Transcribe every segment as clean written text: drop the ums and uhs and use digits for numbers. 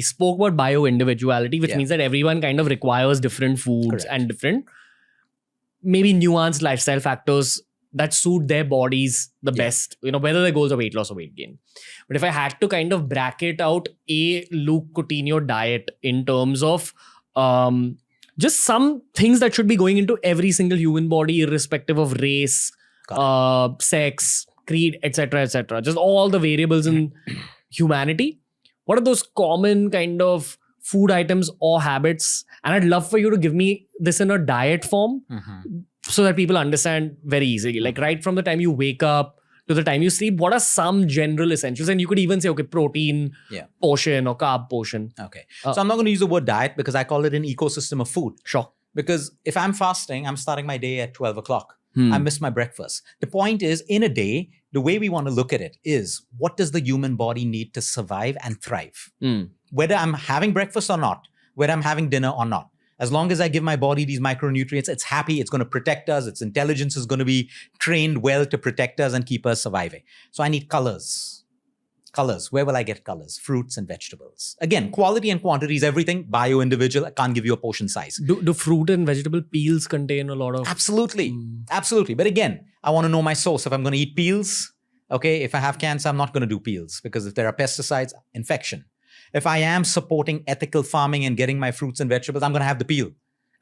We spoke about bio-individuality, which means that everyone kind of requires different foods and different, maybe nuanced lifestyle factors that suit their bodies the best, whether their goals are weight loss or weight gain. But if I had to kind of bracket out a Luke Coutinho diet in terms of just some things that should be going into every single human body, irrespective of race, sex, creed, etc., just all the variables in humanity, what are those common kind of food items or habits? And I'd love for you to give me this in a diet form so that people understand very easily. Like right from the time you wake up to the time you sleep, what are some general essentials? And you could even say, okay, protein portion or carb portion. Okay. So I'm not going to use the word diet because I call it an ecosystem of food. Sure. Because if I'm fasting, I'm starting my day at 12 o'clock. I missed my breakfast. The point is, in a day, the way we want to look at it is, what does the human body need to survive and thrive? Whether I'm having breakfast or not, whether I'm having dinner or not. As long as I give my body these micronutrients, it's happy, it's going to protect us, its intelligence is going to be trained well to protect us and keep us surviving. So I need colors. Colors. Where will I get colors? Fruits and vegetables. Again, quality and quantity is everything. Bio-individual. I can't give you a portion size. Do fruit and vegetable peels contain a lot of... Absolutely. Absolutely. But again, I want to know my source. If I'm going to eat peels, okay, if I have cancer, I'm not going to do peels because if there are pesticides, infection. If I am supporting ethical farming and getting my fruits and vegetables, I'm going to have the peel.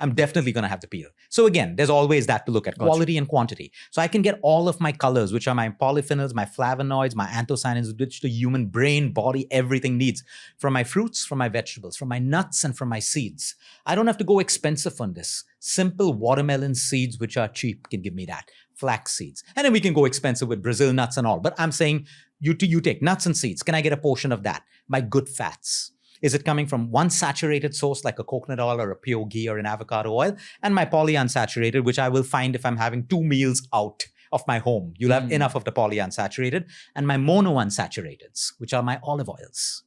I'm definitely going to have the peel. So again, there's always that to look at, quality and quantity. So I can get all of my colors, which are my polyphenols, my flavonoids, my anthocyanins, which the human brain, body, everything needs from my fruits, from my vegetables, from my nuts, and from my seeds. I don't have to go expensive on this. Simple watermelon seeds, which are cheap, can give me that. Flax seeds. And then we can go expensive with Brazil nuts and all. But I'm saying you take nuts and seeds. Can I get a portion of that? My good fats. Is it coming from one saturated source like a coconut oil or a pure ghee or an avocado oil? And my polyunsaturated, which I will find if I'm having 2 meals out of my home. You'll have enough of the polyunsaturated. And my monounsaturateds, which are my olive oils.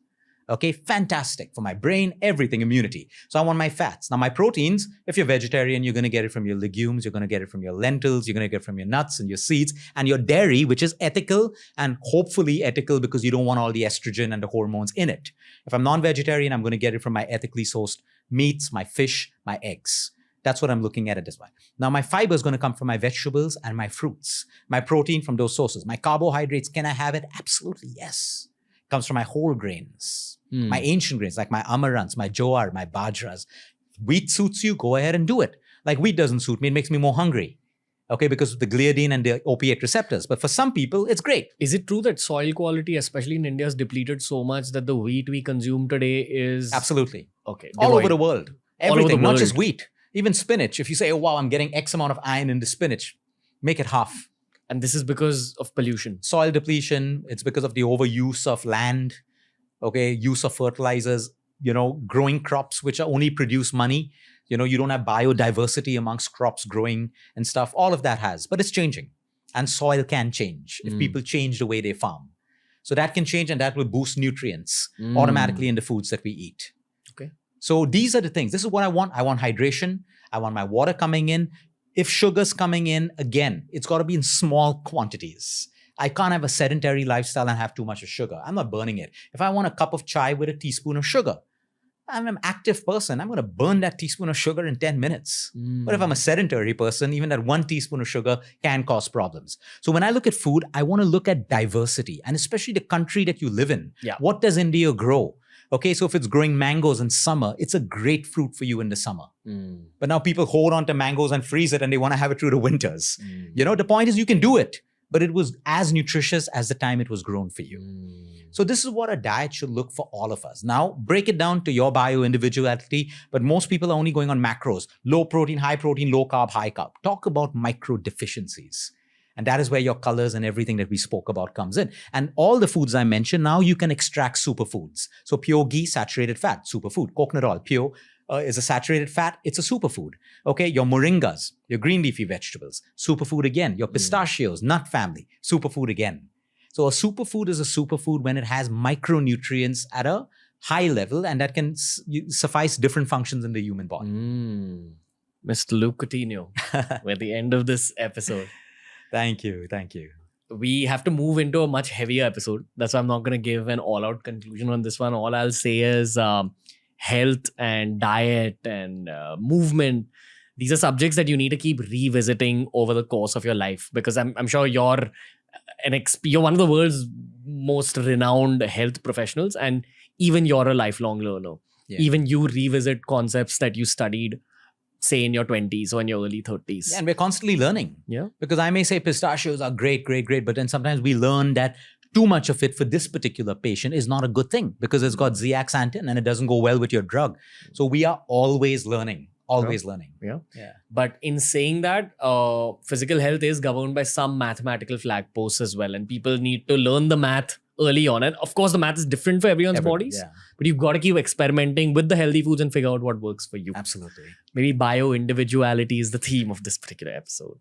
Okay, fantastic for my brain, everything, immunity. So I want my fats. Now my proteins, if you're vegetarian, you're going to get it from your legumes, you're going to get it from your lentils, you're going to get it from your nuts and your seeds, and your dairy, which is ethical and hopefully ethical because you don't want all the estrogen and the hormones in it. If I'm non-vegetarian, I'm going to get it from my ethically sourced meats, my fish, my eggs. That's what I'm looking at this way. Now, my fiber is going to come from my vegetables and my fruits. My protein from those sources. My carbohydrates, can I have it? Absolutely, yes. It comes from my whole grains. My ancient grains, like my amaranths, my jowar, my bajras. Wheat suits you, go ahead and do it. Like wheat doesn't suit me, it makes me more hungry. Okay, because of the gliadin and the opiate receptors. But for some people, it's great. Is it true that soil quality, especially in India, is depleted so much that the wheat we consume today is... Absolutely. Okay. All over the world. Everything, not just world. wheat. Even spinach. If you say, oh, wow, I'm getting X amount of iron in the spinach, make it half. And this is because of pollution. Soil depletion. It's because of the overuse of land. Okay, use of fertilizers, growing crops which only produce money. You don't have biodiversity amongst crops growing and stuff. All of that has, but it's changing. And soil can change if people change the way they farm. So that can change and that will boost nutrients automatically in the foods that we eat. Okay. So these are the things. This is what I want. I want hydration. I want my water coming in. If sugar's coming in, again, it's got to be in small quantities. I can't have a sedentary lifestyle and have too much of sugar. I'm not burning it. If I want a cup of chai with a teaspoon of sugar, I'm an active person. I'm going to burn that teaspoon of sugar in 10 minutes. But if I'm a sedentary person, even that 1 teaspoon of sugar can cause problems. So when I look at food, I want to look at diversity and especially the country that you live in. Yeah. What does India grow? Okay, so if it's growing mangoes in summer, it's a great fruit for you in the summer. But now people hold on to mangoes and freeze it and they want to have it through the winters. The point is you can do it, but it was as nutritious as the time it was grown for you. So this is what a diet should look for all of us. Now, break it down to your bio-individuality, but most people are only going on macros. Low protein, low carb, high carb. Talk about micro deficiencies. And that is where your colors and everything that we spoke about comes in. And all the foods I mentioned, now you can extract superfoods. So pure ghee, saturated fat, superfood. Coconut oil, pure is a saturated fat. It's a superfood. Okay, your moringas, your green leafy vegetables, superfood again. Your pistachios, nut family, superfood again. So a superfood is a superfood when it has micronutrients at a high level and that can suffice different functions in the human body. Mr. Luke Coutinho, we're at the end of this episode. Thank you. Thank you. we have to move into a much heavier episode. That's why I'm not going to give an all-out conclusion on this one. All I'll say is health and diet and movement. These are subjects that you need to keep revisiting over the course of your life, because I'm sure you're one of the world's most renowned health professionals, and even you're a lifelong learner. Yeah. Even you revisit concepts that you studied, say in your 20s or in your early 30s. Yeah, and we're constantly learning. Yeah. Because I may say pistachios are great, but then sometimes we learn that too much of it for this particular patient is not a good thing because it's got zeaxanthin and it doesn't go well with your drug. So we are always learning. Learning. Yeah. Yeah. But in saying that, physical health is governed by some mathematical flag posts as well. And people need to learn the math early on. And of course, the math is different for everyone's bodies. Yeah. But you've got to keep experimenting with the healthy foods and figure out what works for you. Absolutely. Maybe bio-individuality is the theme of this particular episode.